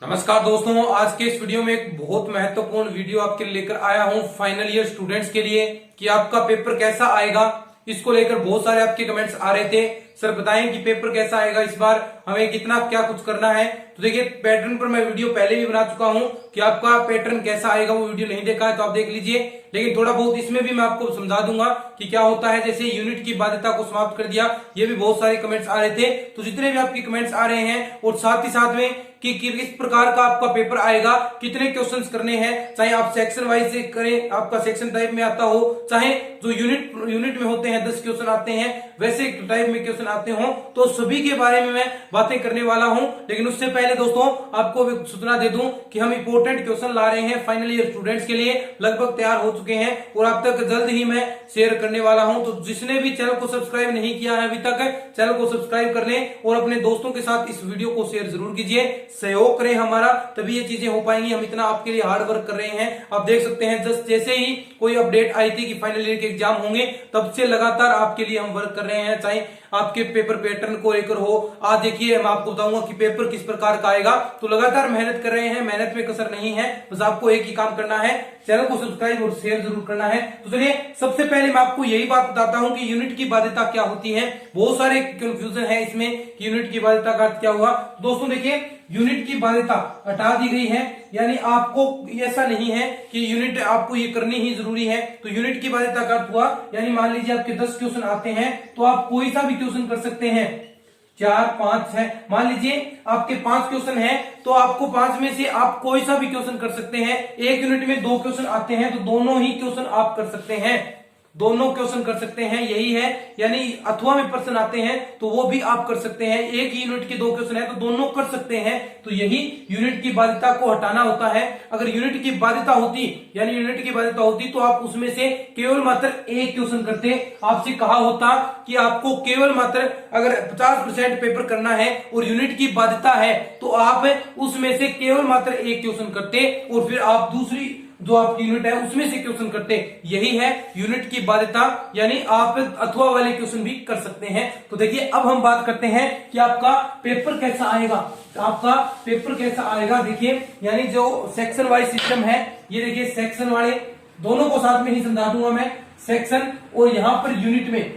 नमस्कार दोस्तों, आज के इस वीडियो में एक बहुत महत्वपूर्ण वीडियो आपके लिए लेकर आया हूं फाइनल ईयर स्टूडेंट्स के लिए कि आपका पेपर कैसा आएगा। इसको लेकर बहुत सारे आपके कमेंट्स आ रहे थे, सर बताएं कि पेपर कैसा आएगा, इस बार हमें कितना क्या कुछ करना है। तो देखिए, पैटर्न पर मैं वीडियो पहले भी बना चुका हूं कि आपका पैटर्न कैसा आएगा। वो वीडियो नहीं देखा है तो आप देख लीजिए, लेकिन थोड़ा बहुत इसमें भी मैं आपको समझा दूंगा कि क्या होता है। जैसे यूनिट की बाध्यता को समाप्त कर दिया, ये भी बहुत सारे कमेंट्स आ रहे थे। तो जितने भी आपके कमेंट्स आ रहे हैं और साथ ही साथ में कि किस प्रकार का आपका पेपर आएगा, कितने क्वेश्चंस करने हैं, चाहे आप सेक्शन वाइज से करें, आपका सेक्शन टाइप में आता हो, चाहे जो यूनिट में होते हैं 10 क्वेश्चन आते हैं वैसे टाइप में क्वेश्चन आते हो, तो सभी के बारे में मैं बातें करने वाला हूं। लेकिन उससे पहले दोस्तों आपको सूचना दे दूं कि हम इंपोर्टेंट क्वेश्चन ला रहे हैं फाइनल ईयर स्टूडेंट्स के लिए, लगभग तैयार हो चुके हैं और अब तक जल्द ही मैं शेयर करने वाला हूं। तो जिसने भी चैनल को सब्सक्राइब नहीं किया है अभी तक, चैनल को सब्सक्राइब कर लें और अपने दोस्तों के साथ इस वीडियो को शेयर जरूर कीजिए, सहयोग करें हमारा, तभी ये चीजें हो पाएंगी। हम इतना आपके लिए हार्ड वर्क कर रहे हैं। आप देख सकते हैं जस्ट जैसे ही कोई अपडेट आई थी कि फाइनल ईयर के एग्जाम होंगे, तब से लगातार आपके लिए हम वर्क कर रहे हैं, चाहे आपके पेपर पैटर्न को लेकर हो। आज देखिए, मैं आपको बताऊंगा कि पेपर किस प्रकार का आएगा। तो लगातार मेहनत कर रहे हैं, मेहनत में कसर नहीं है, बस आपको एक ही काम करना है, चैनल को सब्सक्राइब और शेयर जरूर करना है। तो चलिए, सबसे पहले मैं आपको यही बात बताता हूं कि यूनिट की बाध्यता क्या होती है। बहुत सारे कंफ्यूजन है इसमें कि यूनिट की बाध्यता का अर्थ क्या हुआ। दोस्तों देखिए, यूनिट की बाध्यता हटा दी गई है, यानी आपको ऐसा नहीं है कि यूनिट आपको ये करनी ही जरूरी है। तो यूनिट की बाध्यता का अर्थ हुआ, यानी मान लीजिए आपके 10 क्वेश्चन आते हैं तो आप कोई सा भी क्वेश्चन कर सकते हैं, 4, 5 है। मान लीजिए आपके 5 क्वेश्चन हैं तो आपको 5 में से आप कोई सा भी क्वेश्चन कर सकते हैं। एक यूनिट में 2 क्वेश्चन आते हैं तो दोनों ही क्वेश्चन आप कर सकते हैं, दोनों क्वेश्चन कर सकते हैं, यही है। यानी अथवा में प्रश्न आते हैं तो वो भी आप कर सकते हैं। एक ही यूनिट के 2 क्वेश्चन है तो दोनों कर सकते हैं। तो यही यूनिट की बाध्यता को हटाना होता है। अगर यूनिट की बाध्यता होती, यानी यूनिट की बाध्यता होती तो आप उसमें से केवल मात्र एक क्वेश्चन करते। आपसे कहा होता कि आपको केवल मात्र अगर 50% पेपर करना है और यूनिट की बाध्यता है तो आप उसमें से केवल मात्र एक क्वेश्चन करते और फिर आप दूसरी जो आपकी यूनिट है उसमें से क्वेश्चन करते। यही है यूनिट की बाध्यता, यानी आप अथवा वाले क्वेश्चन भी कर सकते हैं। तो देखिए, अब हम बात करते हैं कि आपका पेपर कैसा आएगा। आपका पेपर कैसा आएगा देखिए, यानी जो सेक्शन वाइज सिस्टम है, ये देखिए सेक्शन वाले दोनों को साथ में ही समझा दूंगा मैं, सेक्शन और यहां पर यूनिट में,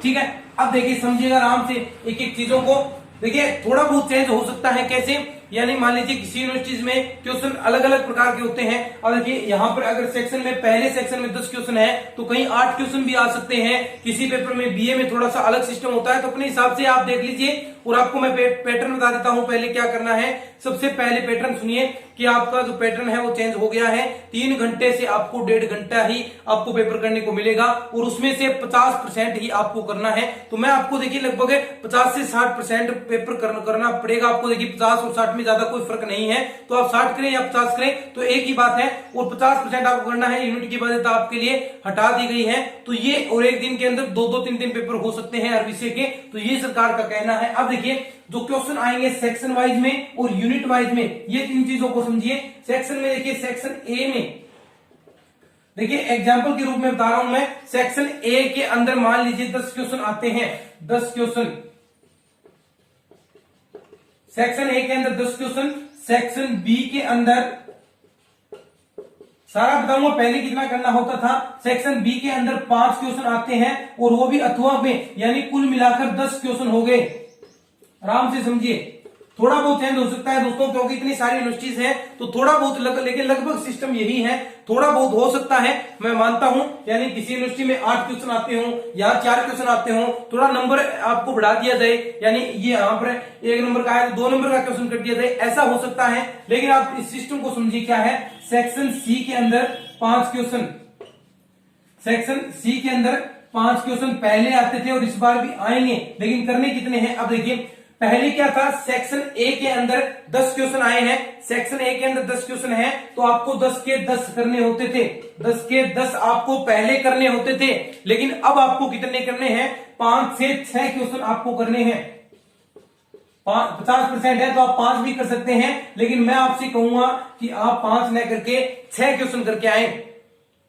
ठीक है। अब देखिए, समझिएगा आराम से एक एक चीजों को। देखिए, थोड़ा बहुत चेंज हो सकता है, कैसे, यानी मान लीजिए किसी यूनिवर्सिटीज में क्वेश्चन अलग अलग प्रकार के होते हैं। और देखिए, यहाँ पर अगर सेक्शन में पहले सेक्शन में 10 क्वेश्चन है तो कहीं 8 क्वेश्चन भी आ सकते हैं। किसी पेपर में बीए में थोड़ा सा अलग सिस्टम होता है, तो अपने हिसाब से आप देख लीजिए। और आपको मैं पैटर्न बता देता हूं पहले क्या करना है। सबसे पहले पैटर्न सुनिए कि आपका जो पैटर्न है वो चेंज हो गया है। 3 घंटे से आपको 1.5 घंटा ही आपको पेपर करने को मिलेगा और उसमें से 50% ही आपको करना है। तो मैं आपको देखिए लगभग 50 से 60% पेपर करना पड़ेगा आपको। देखिए, 50 और 60 में ज्यादा कोई फर्क नहीं है, तो आप 60 करें या 50 करें तो एक ही बात है। और 50% आपको करना है। यूनिट की बाध्यता आपके लिए हटा दी गई है, तो ये और एक दिन के अंदर 2-2, 3-3 पेपर हो सकते हैं हर विषय के। तो ये सरकार का कहना है। अब देखिए, जो क्वेश्चन आएंगे सेक्शन वाइज में और यूनिट वाइज में, ये 3 चीजों को समझिए। सेक्शन में देखिए, सेक्शन ए में देखिए, एग्जांपल के रूप में बता रहा हूं मैं। सेक्शन ए के अंदर मान लीजिए 10 क्वेश्चन आते हैं, 10 क्वेश्चन सेक्शन ए के अंदर 10 क्वेश्चन। सेक्शन बी के अंदर सारा बताऊंगा पहले कितना करना होता था। सेक्शन बी के अंदर 5 क्वेश्चन आते हैं और वो भी अथवा में, यानी कुल मिलाकर 10 क्वेश्चन हो गए। आराम से समझिए, थोड़ा बहुत चेंज हो सकता है दोस्तों, क्योंकि इतनी सारी यूनिवर्सिटीज हैं तो थोड़ा बहुत लेकिन लगभग सिस्टम यही है। थोड़ा बहुत हो सकता है, मैं मानता हूं, यानी किसी यूनिवर्सिटी में 8 क्वेश्चन आते हो या 4 क्वेश्चन आते हो, थोड़ा नंबर आपको बढ़ा दिया जाए, यानी ये यहाँ पर 1 नंबर का है तो 2 नंबर का क्वेश्चन कर दिया जाए, ऐसा हो सकता है। लेकिन आप इस सिस्टम को समझिए क्या है। सेक्शन सी के अंदर 5 क्वेश्चन, सेक्शन सी के अंदर 5 क्वेश्चन पहले आते थे और इस बार भी आएंगे, लेकिन करने कितने हैं। अब देखिए, पहले क्या था, सेक्शन ए के अंदर 10 क्वेश्चन आए हैं। सेक्शन ए के अंदर 10 क्वेश्चन है तो आपको 10 के 10 करने होते थे, 10 के 10 आपको पहले करने होते थे। लेकिन अब आपको कितने करने हैं, 5 से 6 क्वेश्चन आपको करने हैं। 50% है तो आप 5 भी कर सकते हैं, लेकिन मैं आपसे कहूंगा कि आप 5 न करके 6 क्वेश्चन करके आए।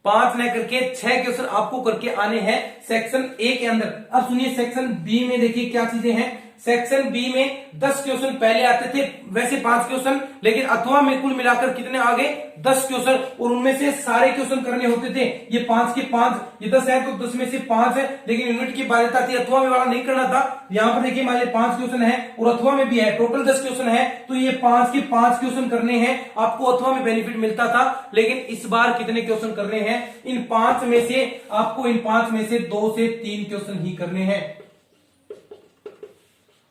5 न करके 6 क्वेश्चन आपको करके आने हैं सेक्शन ए के अंदर। अब सुनिए, सेक्शन बी में देखिए क्या चीजें हैं। सेक्शन बी में 10 क्वेश्चन पहले आते थे, वैसे 5 क्वेश्चन, लेकिन अथवा में कुल मिलाकर कितने आ गए 10 क्वेश्चन, और उनमें से सारे क्वेश्चन करने होते थे। ये 5 के 5, ये 10 है तो 10 में से 5 है, लेकिन यूनिट की बाध्यता थी, अथवा में वाला नहीं करना था। यहाँ पर देखिए मान लीजिए 5 क्वेश्चन है और अथवा में भी है, टोटल 10 क्वेश्चन है, तो ये 5 के 5 क्वेश्चन करने हैं। आपको अथवा में बेनिफिट मिलता था, लेकिन इस बार कितने क्वेश्चन करने हैं, इन 5 में से आपको इन 5 में से 2 से 3 क्वेश्चन ही करने हैं,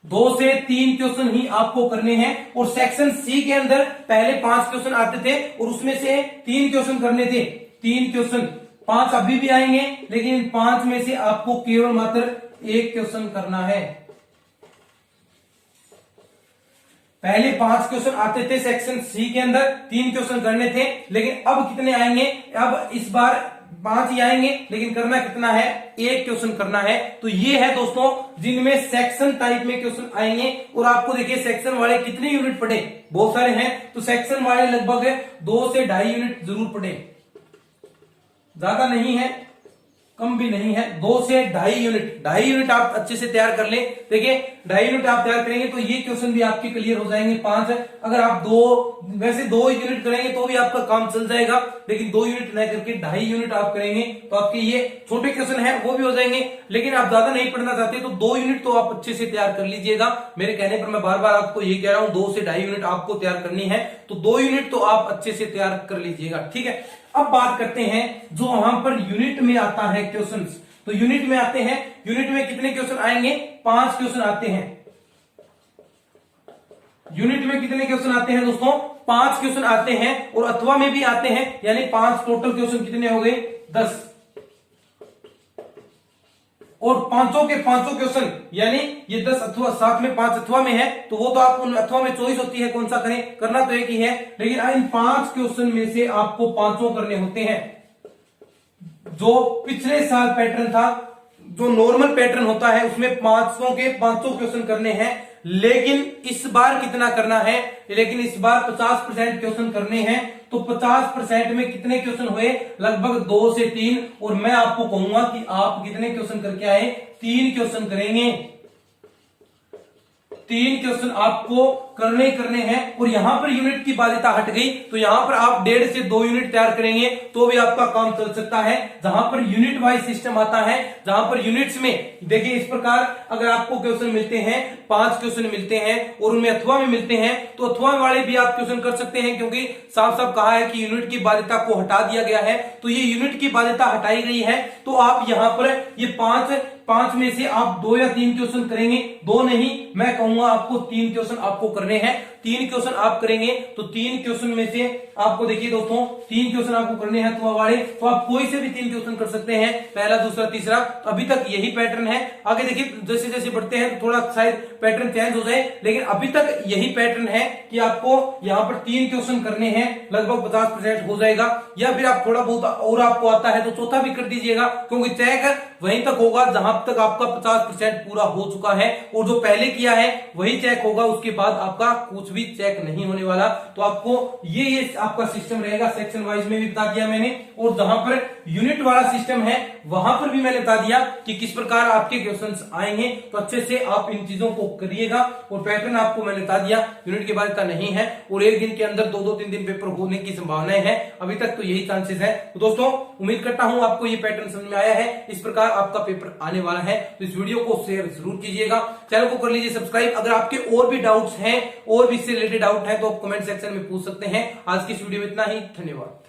2 से 3 क्वेश्चन ही आपको करने हैं। और सेक्शन सी के अंदर पहले 5 क्वेश्चन आते थे और उसमें से 3 क्वेश्चन करने थे, 3 क्वेश्चन, 5 अभी भी आएंगे, लेकिन इन 5 में से आपको केवल मात्र 1 क्वेश्चन करना है। पहले 5 क्वेश्चन आते थे सेक्शन सी के अंदर, 3 क्वेश्चन करने थे, लेकिन अब कितने आएंगे, अब इस बार 5 ही आएंगे, लेकिन करना कितना है, 1 क्वेश्चन करना है। तो ये है दोस्तों जिनमें सेक्शन टाइप में क्वेश्चन आएंगे। और आपको देखिए सेक्शन वाले कितने यूनिट पढ़े, बहुत सारे हैं, तो सेक्शन वाले लगभग 2 से 2.5 यूनिट जरूर पढ़े, ज्यादा नहीं है, कम भी नहीं है, 2 से 2.5 यूनिट, 2.5 यूनिट आप अच्छे से तैयार कर ले। देखिए 2.5 यूनिट आप तैयार करेंगे तो ये क्वेश्चन भी आपके क्लियर हो जाएंगे 5। अगर आप 2 यूनिट करेंगे तो भी आपका काम चल जाएगा, लेकिन 2 यूनिट नहीं करके 2.5 यूनिट आप करेंगे तो आपके ये छोटे क्वेश्चन है वो भी हो जाएंगे। लेकिन आप ज्यादा नहीं पढ़ना चाहते तो 2 यूनिट तो आप अच्छे से तैयार कर लीजिएगा। मेरे कहने पर मैं बार बार आपको ये कह रहा हूं, 2 से 2.5 यूनिट आपको तैयार करनी है, तो 2 यूनिट तो आप अच्छे से तैयार कर लीजिएगा, ठीक है। अब बात करते हैं जो वहां पर यूनिट में आता है क्वेश्चंस, तो यूनिट में आते हैं, यूनिट में कितने क्वेश्चन आएंगे, 5 क्वेश्चन आते हैं। यूनिट में कितने क्वेश्चन आते हैं दोस्तों, 5 क्वेश्चन आते हैं, और अथवा में भी आते हैं, यानी 5 टोटल क्वेश्चन कितने हो गए, 10। और 5 के 5 क्वेश्चन, यानी ये 10 अथवा, साथ में 5 अथवा में है, तो वो तो आप उन अथवा में चॉइस होती है कौन सा करें, करना तो एक ही है, लेकिन इन 5 क्वेश्चन में से आपको 5 करने होते हैं। जो पिछले साल पैटर्न था, जो नॉर्मल पैटर्न होता है, उसमें 500 के 500 क्वेश्चन करने हैं, लेकिन इस बार कितना करना है, लेकिन इस बार 50% क्वेश्चन करने हैं। तो 50% में कितने क्वेश्चन हुए, लगभग 2 से 3, और मैं आपको कहूंगा कि आप कितने क्वेश्चन करके आए, 3 क्वेश्चन करेंगे, 3 क्वेश्चन आपको करने हैं। और यहां पर यूनिट की बाध्यता हट गई, तो यहां पर आप 1.5 से 2 यूनिट तैयार करेंगे तो भी आपका काम चल सकता है। जहां पर यूनिट वाइज सिस्टम आता है, जहां पर यूनिट्स में देखिए इस प्रकार अगर आपको क्वेश्चन मिलते हैं, 5 क्वेश्चन मिलते हैं और उनमें अथवा में मिलते हैं, तो अथवा वाले भी आप क्वेश्चन कर सकते हैं, क्योंकि साफ साफ कहा है कि यूनिट की बाध्यता को हटा दिया गया है। तो ये यूनिट की बाध्यता हटाई गई है, तो आप यहां पर ये 5 में से आप 2 या 3 क्वेश्चन करेंगे, 2 नहीं, मैं कहूंगा आपको 3 क्वेश्चन आपको करने हैं। 3 क्वेश्चन आप करेंगे तो 3 क्वेश्चन में से आपको देखिए दोस्तों 3 क्वेश्चन आपको करने हैं अथवा वाले, तो आप कोई से भी 3 क्वेश्चन कर सकते हैं, पहला, दूसरा, तीसरा। तो अभी तक यही पैटर्न है, आगे देखिए जैसे जैसे बढ़ते हैं तो थोड़ा शायद पैटर्न चेंज हो जाए, लेकिन अभी तक यही पैटर्न है कि आपको यहाँ पर 3 क्वेश्चन करने हैं, लगभग 50% हो जाएगा। या फिर आप थोड़ा बहुत और आपको आता है तो चौथा भी कर दीजिएगा, क्योंकि चेक वहीं तक होगा जहां तक आपका 50% पूरा हो चुका है, और जो पहले किया है वही चेक होगा, उसके बाद आपका कुछ भी चेक नहीं होने वाला। तो आपको ये आपका सिस्टम रहेगा, सेक्शन वाइज में भी बता दिया मैंने, और जहां पर यूनिट वाला सिस्टम है वहां पर भी मैंने बता दिया कि किस प्रकार आपके क्वेश्चंस आएंगे। तो अच्छे से आप इन चीजों को करिएगा, और पैटर्न आपको मैंने बता दिया, यूनिट के बाद का नहीं है, और एक दिन के अंदर 2-3 दिन पेपर होने की संभावनाएं है, अभी तक तो यही चांसेस है। तो दोस्तों उम्मीद करता हूं आपको ये पैटर्न समझ में आया है, इस प्रकार आपका पेपर आने वाला है। तो इस वीडियो को शेयर जरूर कीजिएगा, चैनल को कर लीजिए सब्सक्राइब। अगर आपके और भी डाउट्स हैं, और भी इससे रिलेटेड डाउट है, तो आप कमेंट सेक्शन में पूछ सकते हैं। आज की इस वीडियो में इतना ही, धन्यवाद।